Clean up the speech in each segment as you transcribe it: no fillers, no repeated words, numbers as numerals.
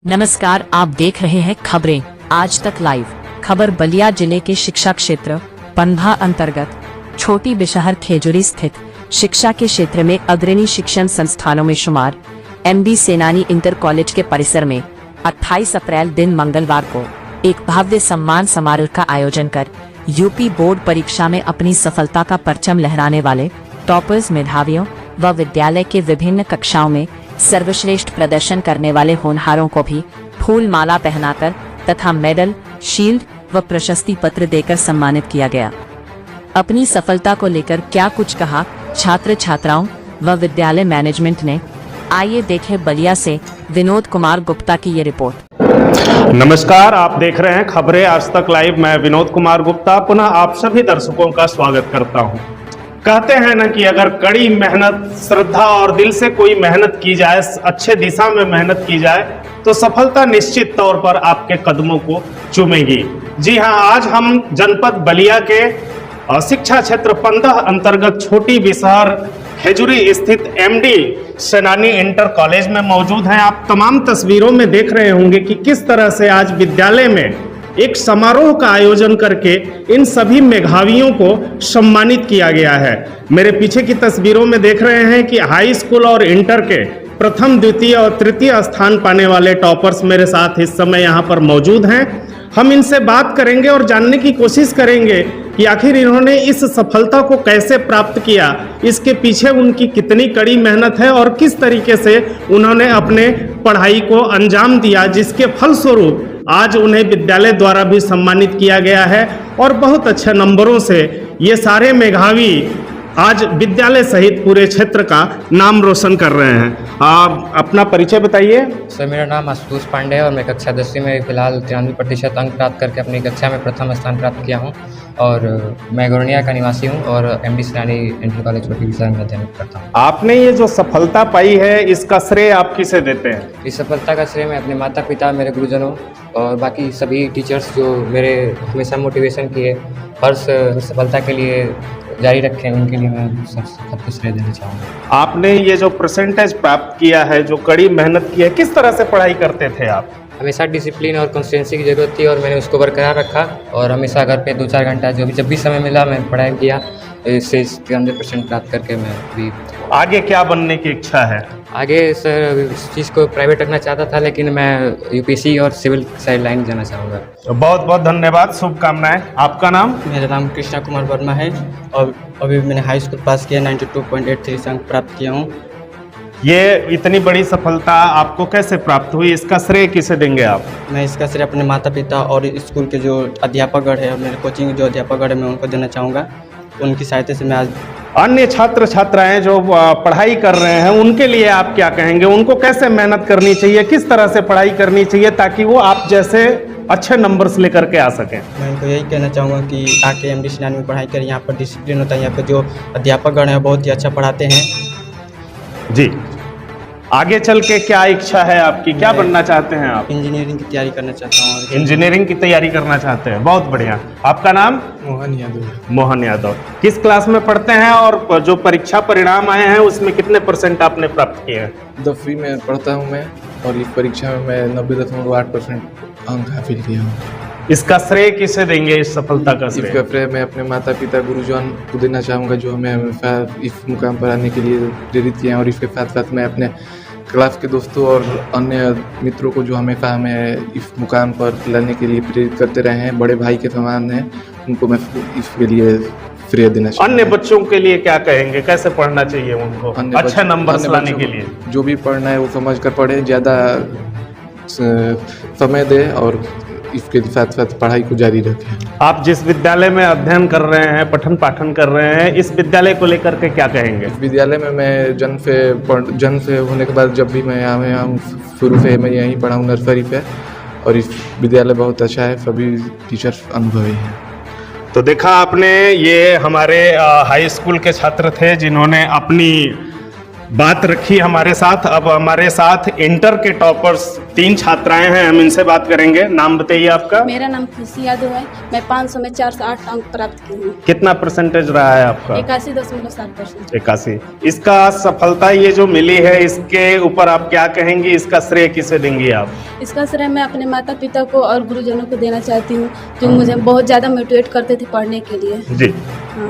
नमस्कार, आप देख रहे हैं खबरें आज तक लाइव। खबर बलिया जिले के शिक्षा क्षेत्र पंभा अंतर्गत छोटी बिशहर खेजुरी स्थित शिक्षा के क्षेत्र में अग्रणी शिक्षण संस्थानों में शुमार एमबी सेनानी इंटर कॉलेज के परिसर में 28 अप्रैल दिन मंगलवार को एक भव्य सम्मान समारोह का आयोजन कर यूपी बोर्ड परीक्षा में अपनी सफलता का परचम लहराने वाले टॉपर्स मेधावियों व विद्यालय के विभिन्न कक्षाओं में सर्वश्रेष्ठ प्रदर्शन करने वाले होनहारों को भी फूल माला पहनाकर तथा मेडल, शील्ड व प्रशस्ति पत्र देकर सम्मानित किया गया। अपनी सफलता को लेकर क्या कुछ कहा छात्र छात्राओं व विद्यालय मैनेजमेंट ने, आइए देखें बलिया से विनोद कुमार गुप्ता की ये रिपोर्ट। नमस्कार, आप देख रहे हैं खबरें आज तक लाइव। मैं विनोद कुमार गुप्ता पुनः आप सभी दर्शकों का स्वागत करता हूं। कहते हैं ना कि अगर कड़ी मेहनत, श्रद्धा और दिल से कोई मेहनत की जाए, अच्छे दिशा में मेहनत की जाए तो सफलता निश्चित तौर पर आपके कदमों को चूमेगी। जी हां, आज हम जनपद बलिया के शिक्षा क्षेत्र पंभा अंतर्गत छोटी बिशहर खेजुरी स्थित एमडी सेनानी इंटर कॉलेज में मौजूद हैं। आप तमाम तस्वीरों में देख रहे होंगे कि किस तरह से आज विद्यालय में एक समारोह का आयोजन करके इन सभी मेधावियों को सम्मानित किया गया है। मेरे पीछे की तस्वीरों में देख रहे हैं कि हाई स्कूल और इंटर के प्रथम, द्वितीय और तृतीय स्थान पाने वाले टॉपर्स मेरे साथ इस समय यहाँ पर मौजूद हैं। हम इनसे बात करेंगे और जानने की कोशिश करेंगे कि आखिर इन्होंने इस सफलता को कैसे प्राप्त किया, इसके पीछे उनकी कितनी कड़ी मेहनत है और किस तरीके से उन्होंने अपने पढ़ाई को अंजाम दिया, जिसके फलस्वरूप आज उन्हें विद्यालय द्वारा भी सम्मानित किया गया है। और बहुत अच्छे नंबरों से ये सारे मेधावी आज विद्यालय सहित पूरे क्षेत्र का नाम रोशन कर रहे हैं। आप अपना परिचय बताइए। सर, मेरा नाम आशुतोष पांडे है और मैं कक्षा 10वीं में फिलहाल 93% अंक प्राप्त करके अपनी कक्षा में प्रथम स्थान प्राप्त किया हूं और मैं गोरनिया का निवासी हूं और एमडी सेनानी इंटर कॉलेज छोटी बिशहर में अध्ययन करता हूं। आपने ये जो सफलता पाई है, इसका श्रेय आप किसे देते हैं? इस सफलता का श्रेय मैं अपने माता पिता, मेरे गुरुजनों और बाकी सभी टीचर्स जो मेरे हमेशा मोटिवेशन किए, हर सफलता के लिए जारी रखें, उनके लिए मैं सबको श्रेय देना चाहूँगा। आपने ये जो परसेंटेज प्राप्त किया है, जो कड़ी मेहनत की है, किस तरह से पढ़ाई करते थे आप? हमेशा डिसिप्लिन और कंसिस्टेंसी की ज़रूरत थी और मैंने उसको बरकरार रखा और हमेशा घर पे 2-4 घंटा जब भी समय मिला मैं पढ़ाई किया। इससे 93% प्राप्त करके मैं भी। आगे क्या बनने की इच्छा है? आगे सर इस चीज़ को प्राइवेट रखना चाहता था, लेकिन मैं यूपीएससी और सिविल साइड लाइन जाना चाहूँगा। तो बहुत बहुत धन्यवाद, शुभकामनाएं। आपका नाम? मेरा नाम कृष्णा कुमार वर्मा है और अभी मैंने हाई स्कूल पास किया, 92.83 अंक प्राप्त किया हूँ। ये इतनी बड़ी सफलता आपको कैसे प्राप्त हुई, इसका श्रेय किसे देंगे आप? मैं इसका श्रेय अपने माता पिता और स्कूल के जो अध्यापकगण है और मेरे कोचिंग जो अध्यापकगण है मैं उनको देना चाहूँगा। उनकी सहायता से मैं आज। अन्य छात्र छात्राएं जो पढ़ाई कर रहे हैं उनके लिए आप क्या कहेंगे? उनको कैसे मेहनत करनी चाहिए, किस तरह से पढ़ाई करनी चाहिए ताकि वो आप जैसे अच्छे नंबर्स लेकर के आ सकें? मैं उनको यही कहना चाहूँगा कि आके एमडी सेनानी में पढ़ाई करें। यहाँ पर डिसिप्लिन होता है, यहाँ पर जो अध्यापकगण हैं बहुत ही अच्छा पढ़ाते हैं। जी, आगे चल के क्या इच्छा है आपकी, क्या बनना चाहते हैं आप? इंजीनियरिंग की तैयारी करना चाहता हूँ। इंजीनियरिंग की तैयारी करना चाहते हैं, बहुत बढ़िया। आपका नाम? मोहन यादव। मोहन यादव। किस क्लास में पढ़ते हैं और जो परीक्षा परिणाम आए हैं उसमें कितने % आपने प्राप्त किए हैं? 10वीं में पढ़ता हूँ मैं और इस परीक्षा में मैं 90.8% अंक हासिल किया हूँ। इसका श्रेय किसे देंगे, इस सफलता का श्रेय? इसका श्रेय मैं अपने माता पिता, गुरुजन को देना चाहूँगा जो हमें इस मुकाम पर आने के लिए प्रेरित किए हैं और इसके साथ साथ मैं अपने क्लास के दोस्तों और अन्य मित्रों को जो हमेशा हमें इस मुकाम पर लाने के लिए प्रेरित करते रहे हैं, बड़े भाई के समान हैं, उनको मैं इसके लिए श्रेय देना चाहूँगा। अन्य बच्चों के लिए क्या कहेंगे, कैसे पढ़ना चाहिए उनको अच्छे नंबर लाने के लिए? जो भी पढ़ना है वो समझ कर पढ़े, ज़्यादा समय दे और इसके साथ साथ पढ़ाई को जारी रखें। आप जिस विद्यालय में अध्ययन कर रहे हैं, पठन पाठन कर रहे हैं, इस विद्यालय को लेकर के क्या कहेंगे? इस विद्यालय में मैं जन्म से होने के बाद जब भी मैं यहाँ हूँ, शुरू से मैं यहीं पढ़ा हूँ नर्सरी पे, और इस विद्यालय बहुत अच्छा है, सभी टीचर्स अनुभवी हैं। तो देखा आपने, ये हमारे हाई स्कूल के छात्र थे जिन्होंने अपनी बात रखी हमारे साथ। अब हमारे साथ इंटर के टॉपर्स 3 छात्राएं हैं, हम इनसे बात करेंगे। नाम बताइए आपका। मेरा नाम खुशी यादव है। मैं 500 में 408 अंक प्राप्त की हूँ। कितना परसेंटेज रहा है आपका? 81.7%। 81। इसका सफलता ये जो मिली है, इसके ऊपर आप क्या कहेंगी? इसका श्रेय किसे देंगी आप? इसका श्रेय मैं अपने माता पिता को और गुरुजनों को देना चाहती हूँ, जो मुझे बहुत ज़्यादा मोटिवेट करते थे पढ़ने के लिए। जी।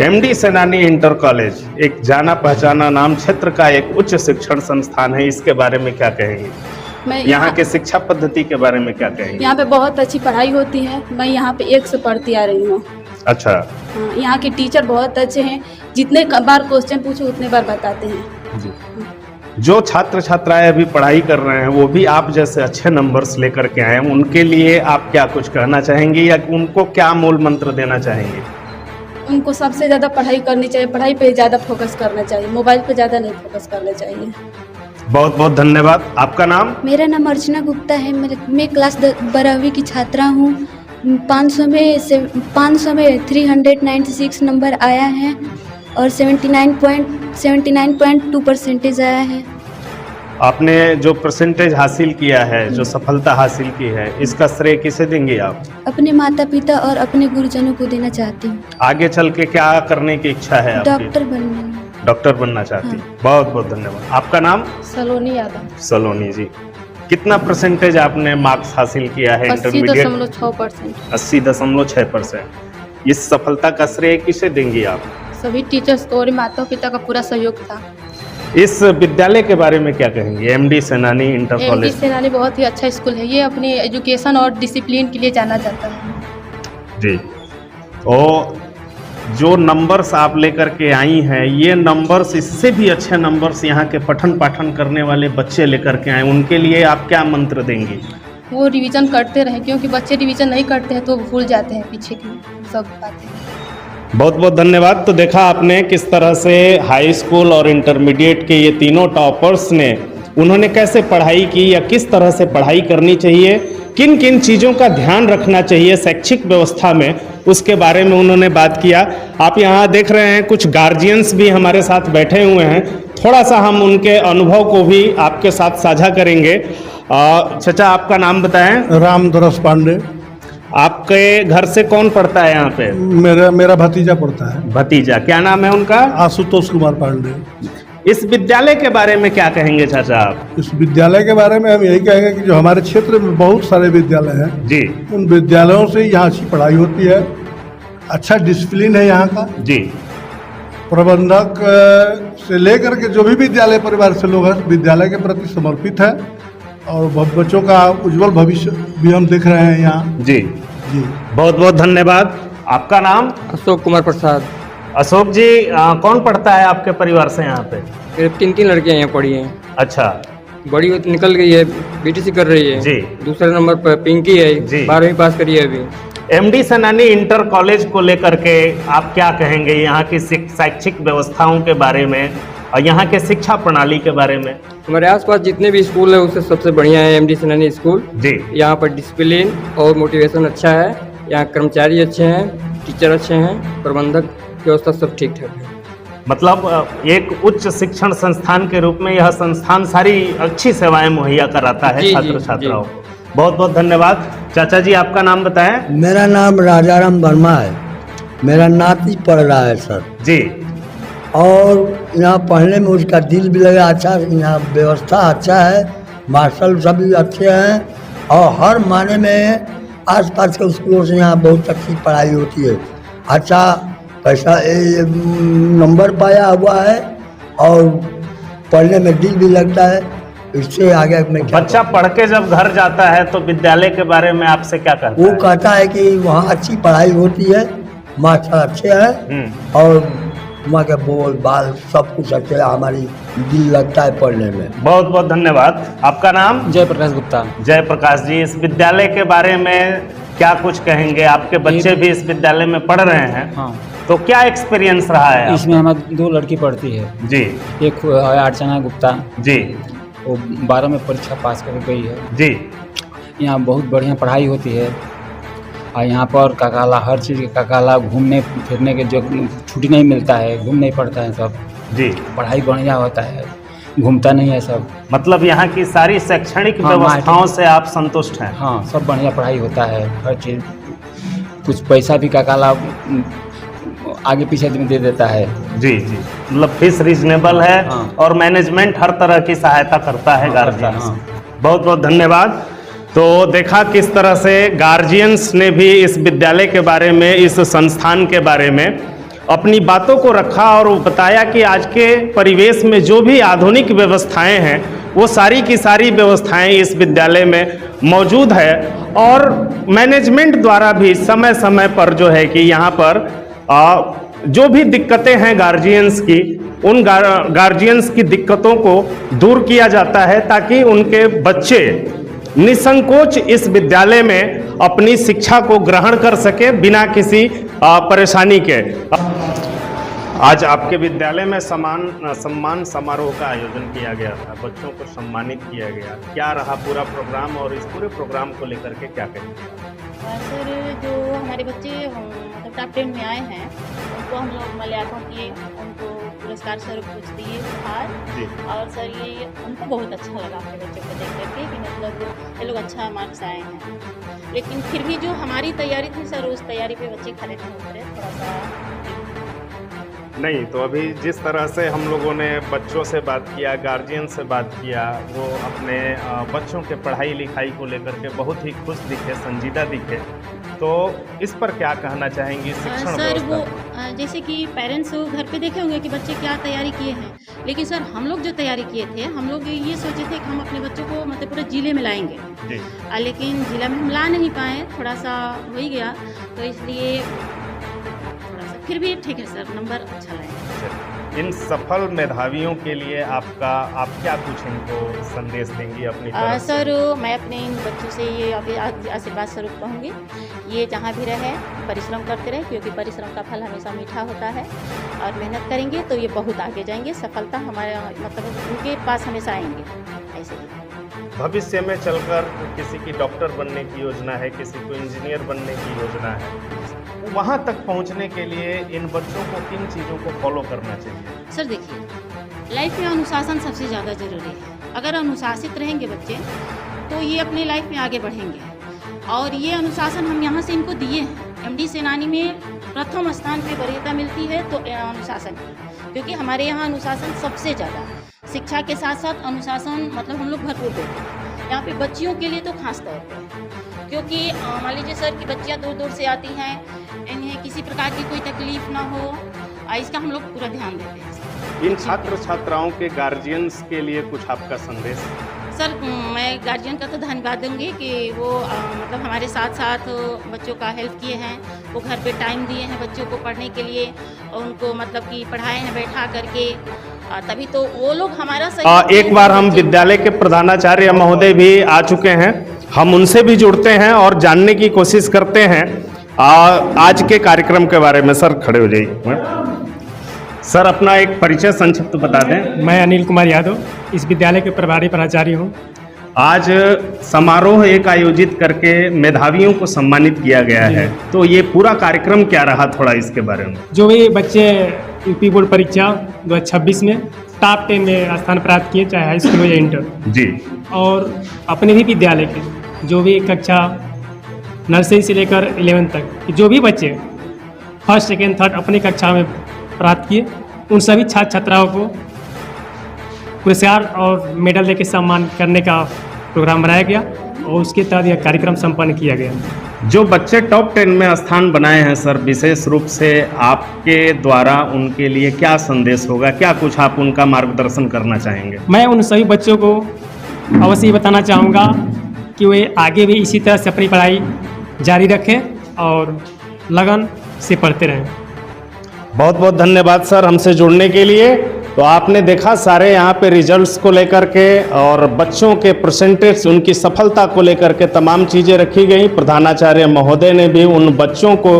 एमडी सेनानी इंटर कॉलेज एक जाना पहचाना नाम क्षेत्र का एक उच्च शिक्षण संस्थान है, इसके बारे में क्या कहेंगे? मैं यहाँ के शिक्षा पद्धति के बारे में क्या कहेंगे? यहाँ पे बहुत अच्छी पढ़ाई होती है। मैं यहाँ पे 1 से पढ़ती आ रही हूँ। अच्छा। हाँ, यहाँ के टीचर बहुत अच्छे हैं। जितने बार क्वेश्चन पूछो उतने बार बताते हैं। जी। जो छात्र छात्राएं अभी पढ़ाई कर रहे हैं, वो भी आप जैसे अच्छे नंबर्स लेकर के आए हैं, उनके लिए आप क्या कुछ कहना चाहेंगे या उनको क्या मूल मंत्र देना चाहेंगे? उनको सबसे ज़्यादा पढ़ाई करनी चाहिए। पढ़ाई पे ज़्यादा फोकस करना चाहिए, मोबाइल पे ज़्यादा नहीं फोकस करना चाहिए। बहुत बहुत धन्यवाद। आपका नाम? मेरा नाम अर्चना गुप्ता है। मैं क्लास 12वीं की छात्रा हूँ। 500 में 396 नंबर आया है और 79.2% आया है। आपने जो परसेंटेज हासिल किया है, जो सफलता हासिल की है, इसका श्रेय किसे देंगे आप? अपने माता पिता और अपने गुरुजनों को देना चाहती हूँ। आगे चल के क्या करने की इच्छा है आपकी? डॉक्टर बनना चाहती। हाँ। बहुत बहुत धन्यवाद। आपका नाम? सलोनी यादव। सलोनी जी, कितना परसेंटेज आपने मार्क्स हासिल किया है इंटरमीडिएट? 80.6%। 80.6%। इस सफलता का श्रेय किसे देंगी आप? सभी टीचर्स को और माता पिता का पूरा सहयोग था। इस विद्यालय के बारे में क्या कहेंगे? एमडी सेनानी इंटर एमडी कॉलेज। सेनानी बहुत ही अच्छा स्कूल है। ये अपनी एजुकेशन और डिसिप्लिन के लिए जाना जाता है। जी। और जो नंबर्स आप लेकर के आई हैं, ये नंबर्स, इससे भी अच्छे नंबर्स यहाँ के पठन पाठन करने वाले बच्चे लेकर के आए, उनके लिए आप क्या मंत्र देंगे? वो रिवीजन करते रहे, क्योंकि बच्चे रिवीजन नहीं करते हैं तो भूल जाते हैं पीछे की सब बातें। बहुत बहुत धन्यवाद। तो देखा आपने किस तरह से हाई स्कूल और इंटरमीडिएट के ये तीनों टॉपर्स ने, उन्होंने कैसे पढ़ाई की या किस तरह से पढ़ाई करनी चाहिए, किन किन चीज़ों का ध्यान रखना चाहिए शैक्षिक व्यवस्था में, उसके बारे में उन्होंने बात किया। आप यहाँ देख रहे हैं कुछ गार्जियंस भी हमारे साथ बैठे हुए हैं, थोड़ा सा हम उनके अनुभव को भी आपके साथ साझा करेंगे। चाचा, आपका नाम बताएं। रामदरस पांडे। आपके घर से कौन पढ़ता है यहाँ पे? मेरा भतीजा पढ़ता है। भतीजा, क्या नाम है उनका? आशुतोष कुमार पांडे। इस विद्यालय के बारे में क्या कहेंगे चाचा आप? इस विद्यालय के बारे में हम यही कहेंगे कि जो हमारे क्षेत्र में बहुत सारे विद्यालय हैं जी, उन विद्यालयों से यहाँ अच्छी पढ़ाई होती है, अच्छा डिसिप्लिन है यहाँ का जी। प्रबंधक से लेकर के जो भी विद्यालय परिवार से लोग हैं विद्यालय के प्रति समर्पित है और बच्चों का उज्जवल भविष्य भी हम देख रहे हैं यहाँ। जी जी, बहुत बहुत धन्यवाद। आपका नाम? अशोक कुमार प्रसाद। अशोक जी, कौन पढ़ता है आपके परिवार से यहाँ पे? मेरे 3 लड़कियाँ यहाँ पढ़ी हैं। अच्छा। बड़ी निकल गई है, बीटीसी कर रही है जी। दूसरे नंबर पर पिंकी है जी। 12वीं पास करी है अभी। एमडी सेनानी इंटर कॉलेज को लेकर के आप क्या कहेंगे, यहाँ की शैक्षिक व्यवस्थाओं के बारे में और यहाँ के शिक्षा प्रणाली के बारे में? हमारे आसपास जितने भी स्कूल है उससे सबसे बढ़िया है एमडी सेनानी स्कूल जी। यहाँ पर डिसिप्लिन और मोटिवेशन अच्छा है, यहाँ कर्मचारी अच्छे हैं, टीचर अच्छे हैं, प्रबंधक व्यवस्था सब ठीक ठाक है। मतलब एक उच्च शिक्षण संस्थान के रूप में यह संस्थान सारी अच्छी सेवाएं मुहैया कराता है जी, छात्र जी, छात्राओं को। बहुत बहुत धन्यवाद। चाचा जी, आपका नाम बताएं। मेरा नाम राजाराम वर्मा है। मेरा नाती पढ़ रहा है सर जी। और यहाँ पढ़ने में उसका दिल भी लगा अच्छा, यहाँ व्यवस्था अच्छा है, मार्शल सभी अच्छे हैं और हर माने में आसपास के स्कूलों से यहाँ बहुत अच्छी पढ़ाई होती है। अच्छा पैसा नंबर पाया हुआ है और पढ़ने में दिल भी लगता है। इससे आगे में बच्चा पढ़ के जब घर जाता है तो विद्यालय के बारे में आपसे क्या कहता वो है? कहता है कि वहाँ अच्छी पढ़ाई होती है, मास्टर अच्छे हैं और वहाँ के बोल बाल सब कुछ अच्छे है, हमारी दिल लगता है पढ़ने में। बहुत बहुत धन्यवाद। आपका नाम? जयप्रकाश गुप्ता। जयप्रकाश जी, इस विद्यालय के बारे में क्या कुछ कहेंगे? आपके बच्चे भी इस विद्यालय में पढ़ रहे हैं। हाँ, तो क्या एक्सपीरियंस रहा है इसमें हमारी 2 लड़की पढ़ती है। जी एक अर्चना गुप्ता, जी वो 12 में परीक्षा पास कर गई है। जी। यहाँ बहुत बढ़िया पढ़ाई होती है और यहाँ पर काकाला हर चीज़ के काकाला घूमने फिरने के जो छुट्टी नहीं मिलता है, घूम नहीं पड़ता है सब। जी। पढ़ाई बढ़िया होता है। घूमता नहीं है सब। मतलब यहाँ की सारी शैक्षणिक हाँ, व्यवस्थाओं से आप संतुष्ट हैं? हाँ, सब बढ़िया पढ़ाई होता है, हर चीज़। कुछ पैसा भी काकाला आगे पीछे में दे देता है। जी जी, मतलब फीस रीजनेबल है। हाँ। और मैनेजमेंट हर तरह की सहायता करता है गार्जियंस। हाँ। बहुत बहुत धन्यवाद। तो देखा किस तरह से गार्जियंस ने भी इस विद्यालय के बारे में, इस संस्थान के बारे में अपनी बातों को रखा और बताया कि आज के परिवेश में जो भी आधुनिक व्यवस्थाएं हैं वो सारी की सारी व्यवस्थाएं इस विद्यालय में मौजूद है। और मैनेजमेंट द्वारा भी समय समय पर जो है कि यहाँ पर जो भी दिक्कतें हैं गार्जियंस की, उन गार्जियंस की दिक्कतों को दूर किया जाता है ताकि उनके बच्चे निसंकोच इस विद्यालय में अपनी शिक्षा को ग्रहण कर सके बिना किसी परेशानी के। आज आपके विद्यालय में सम्मान समारोह का आयोजन किया गया था, बच्चों को सम्मानित किया गया। क्या रहा पूरा प्रोग्राम और इस पूरे प्रोग्राम को लेकर के क्या कहेंगे? सर, जो हमारे बच्चे मतलब टॉप 10 में आए हैं उनको हम लोग माल्यार्पण किए, उनको पुरस्कार स्वरूप कुछ दिए उपहार। और सर ये उनको बहुत अच्छा लगा अपने बच्चों को देख करके कि मतलब ये लोग अच्छा मार्क्स आए हैं। लेकिन फिर भी जो हमारी तैयारी थी सर, उस तैयारी पे बच्चे खड़े नहीं उतरे, थोड़ा सा नहीं। तो अभी जिस तरह से हम लोगों ने बच्चों से बात किया, गार्जियन से बात किया, वो अपने बच्चों के पढ़ाई लिखाई को लेकर के बहुत ही खुश दिखे, संजीदा दिखे। तो इस पर क्या कहना चाहेंगी शिक्षण सर? वो जैसे कि पेरेंट्स घर पे देखे होंगे कि बच्चे क्या तैयारी किए हैं, लेकिन सर हम लोग जो तैयारी किए थे, हम लोग ये सोचे थे कि हम अपने बच्चों को मतलब पूरा जिले में लाएंगे, लेकिन जिला में हम ला नहीं पाए, थोड़ा सा हो ही गया। तो इसलिए फिर भी ठीक है सर, नंबर अच्छा लाए। इन सफल मेधावियों के लिए आप क्या कुछ इनको संदेश देंगी अपनी तरफ से? सर, मैं अपने इन बच्चों से ये आशीर्वाद स्वरूप कहूँगी, ये जहाँ भी रहे परिश्रम करते रहे, क्योंकि परिश्रम का फल हमेशा मीठा होता है। और मेहनत करेंगे तो ये बहुत आगे जाएंगे, सफलता हमारे मतलब उनके पास हमेशा आएंगे। ऐसे ही भविष्य में चलकर किसी की डॉक्टर बनने की योजना है, किसी को इंजीनियर बनने की योजना है, वहाँ तक पहुँचने के लिए इन बच्चों को किन चीज़ों को फॉलो करना चाहिए? सर देखिए, लाइफ में अनुशासन सबसे ज़्यादा ज़रूरी है। अगर अनुशासित रहेंगे बच्चे तो ये अपने लाइफ में आगे बढ़ेंगे। और ये अनुशासन हम यहाँ से इनको दिए हैं। एमडी सेनानी में प्रथम स्थान पे वरीयता मिलती है तो अनुशासन की, क्योंकि हमारे यहाँ अनुशासन सबसे ज़्यादा, शिक्षा के साथ साथ अनुशासन मतलब हम लोग भरपूर देते हैं यहाँ पे बच्चियों के लिए तो खास तौर पे। क्योंकि मान लीजिए सर कि बच्चियाँ दूर दूर से आती हैं, इन्हें किसी प्रकार की कोई तकलीफ ना हो, इसका हम लोग पूरा ध्यान देते हैं। इन छात्र छात्राओं के गार्जियंस के लिए कुछ आपका संदेश? सर, मैं गार्जियन का तो धन्यवाद दूंगी कि वो मतलब हमारे साथ साथ बच्चों का हेल्प किए हैं, वो घर पे टाइम दिए हैं बच्चों को पढ़ने के लिए, और उनको मतलब कि पढ़ाए हैं बैठा करके, तभी तो वो लोग हमारा सही। एक बार हम विद्यालय के प्रधानाचार्य महोदय भी आ चुके हैं, हम उनसे भी जुड़ते हैं और जानने की कोशिश करते हैं आज के कार्यक्रम के बारे में। सर खड़े हो जाइए। सर, अपना एक परिचय संक्षिप्त बता दें। मैं अनिल कुमार यादव, इस विद्यालय के प्रभारी प्राचार्य हूँ। आज समारोह एक आयोजित करके मेधावियों को सम्मानित किया गया है, तो ये पूरा कार्यक्रम क्या रहा, थोड़ा इसके बारे में? जो भी बच्चे यूपी बोर्ड परीक्षा 2026 में टॉप 10 में स्थान प्राप्त किए, चाहे हाई स्कूल हो या इंटर जी, और अपने भी विद्यालय के जो भी कक्षा नर्सरी से लेकर 11th तक जो भी बच्चे फर्स्ट सेकेंड थर्ड अपनी कक्षा में प्राप्त किए, उन सभी छात्र छात्राओं को पुरस्कार और मेडल देकर सम्मान करने का प्रोग्राम बनाया गया और उसके तहत यह कार्यक्रम संपन्न किया गया। जो बच्चे टॉप 10 में स्थान बनाए हैं सर, विशेष रूप से आपके द्वारा उनके लिए क्या संदेश होगा, क्या कुछ आप उनका मार्गदर्शन करना चाहेंगे? मैं उन सभी बच्चों को अवश्य ही बताना चाहूँगा कि वे आगे भी इसी तरह से अपनी पढ़ाई जारी रखें और लगन से पढ़ते रहें। बहुत बहुत धन्यवाद सर हमसे जुड़ने के लिए। तो आपने देखा सारे यहाँ पे रिजल्ट्स को लेकर के और बच्चों के परसेंटेज, उनकी सफलता को लेकर के तमाम चीज़ें रखी गई। प्रधानाचार्य महोदय ने भी उन बच्चों को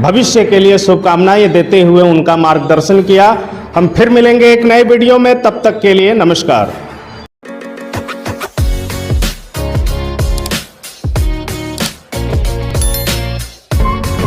भविष्य के लिए शुभकामनाएं देते हुए उनका मार्गदर्शन किया। हम फिर मिलेंगे एक नए वीडियो में, तब तक के लिए नमस्कार।